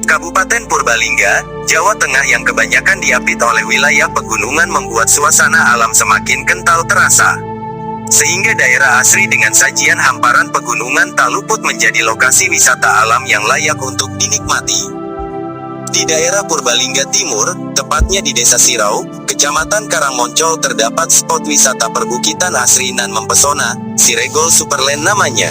Kabupaten Purbalingga, Jawa Tengah yang kebanyakan diapit oleh wilayah pegunungan membuat suasana alam semakin kental terasa. Sehingga daerah asri dengan sajian hamparan pegunungan tak luput menjadi lokasi wisata alam yang layak untuk dinikmati. Di daerah Purbalingga Timur, tepatnya di Desa Sirau, Kecamatan Karangmoncol terdapat spot wisata perbukitan asri nan mempesona, Siregol Superland namanya.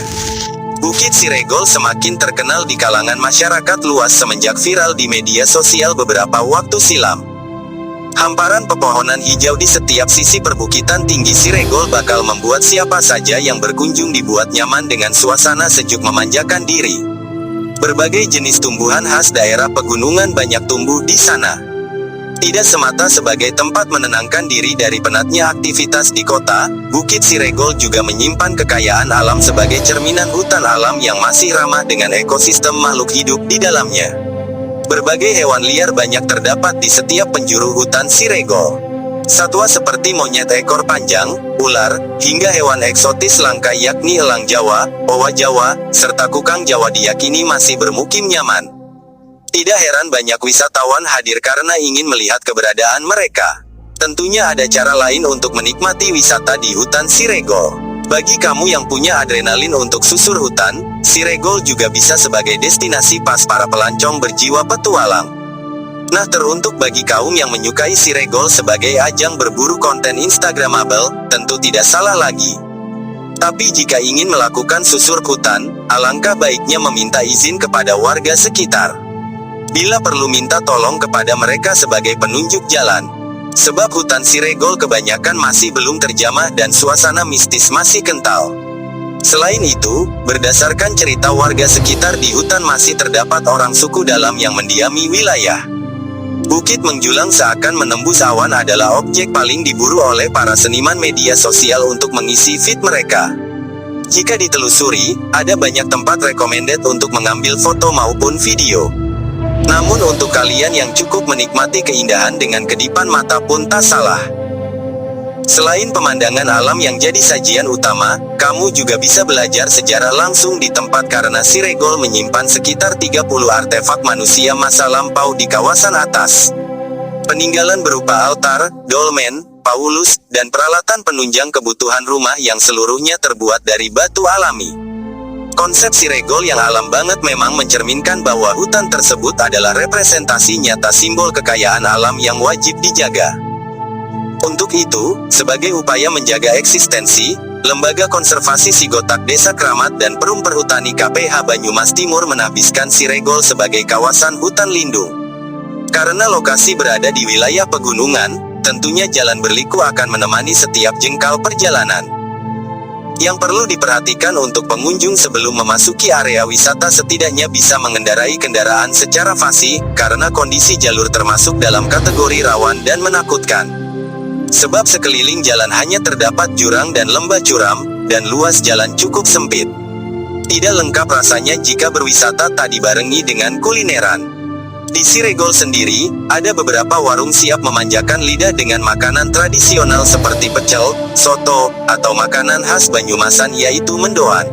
Bukit Siregol semakin terkenal di kalangan masyarakat luas semenjak viral di media sosial beberapa waktu silam. Hamparan pepohonan hijau di setiap sisi perbukitan tinggi Siregol bakal membuat siapa saja yang berkunjung dibuat nyaman dengan suasana sejuk memanjakan diri. Berbagai jenis tumbuhan khas daerah pegunungan banyak tumbuh di sana. Tidak semata sebagai tempat menenangkan diri dari penatnya aktivitas di kota, Bukit Siregol juga menyimpan kekayaan alam sebagai cerminan hutan alam yang masih ramah dengan ekosistem makhluk hidup di dalamnya. Berbagai hewan liar banyak terdapat di setiap penjuru hutan Siregol. Satwa seperti monyet ekor panjang, ular, hingga hewan eksotis langka yakni elang Jawa, owa Jawa, serta kukang Jawa diyakini masih bermukim nyaman. Tidak heran banyak wisatawan hadir karena ingin melihat keberadaan mereka. Tentunya ada cara lain untuk menikmati wisata di hutan Siregol. Bagi kamu yang punya adrenalin untuk susur hutan, Siregol juga bisa sebagai destinasi pas para pelancong berjiwa petualang. Nah, teruntuk bagi kaum yang menyukai Siregol sebagai ajang berburu konten Instagramable, tentu tidak salah lagi. Tapi jika ingin melakukan susur hutan, alangkah baiknya meminta izin kepada warga sekitar. Bila perlu minta tolong kepada mereka sebagai penunjuk jalan. Sebab hutan Siregol kebanyakan masih belum terjamah dan suasana mistis masih kental. Selain itu, berdasarkan cerita warga sekitar di hutan masih terdapat orang suku dalam yang mendiami wilayah. Bukit menjulang seakan menembus awan adalah objek paling diburu oleh para seniman media sosial untuk mengisi feed mereka. Jika ditelusuri, ada banyak tempat recommended untuk mengambil foto maupun video. Namun untuk kalian yang cukup menikmati keindahan dengan kedipan mata pun tak salah. Selain pemandangan alam yang jadi sajian utama, kamu juga bisa belajar sejarah langsung di tempat karena Siregol menyimpan sekitar 30 artefak manusia masa lampau di kawasan atas. Peninggalan berupa altar, dolmen, paulus, dan peralatan penunjang kebutuhan rumah yang seluruhnya terbuat dari batu alami. Konsep Siregol yang alam banget memang mencerminkan bahwa hutan tersebut adalah representasi nyata simbol kekayaan alam yang wajib dijaga. Untuk itu, sebagai upaya menjaga eksistensi, Lembaga Konservasi Sigotak Desa Kramat dan Perum Perhutani KPH Banyumas Timur menahbiskan Siregol sebagai kawasan hutan lindung. Karena lokasi berada di wilayah pegunungan, tentunya jalan berliku akan menemani setiap jengkal perjalanan. Yang perlu diperhatikan untuk pengunjung sebelum memasuki area wisata setidaknya bisa mengendarai kendaraan secara fasih, karena kondisi jalur termasuk dalam kategori rawan dan menakutkan. Sebab sekeliling jalan hanya terdapat jurang dan lembah curam, dan luas jalan cukup sempit. Tidak lengkap rasanya jika berwisata tak dibarengi dengan kulineran. Di Siregol sendiri, ada beberapa warung siap memanjakan lidah dengan makanan tradisional seperti pecel, soto, atau makanan khas Banyumasan yaitu mendoan.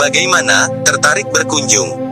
Bagaimana, tertarik berkunjung?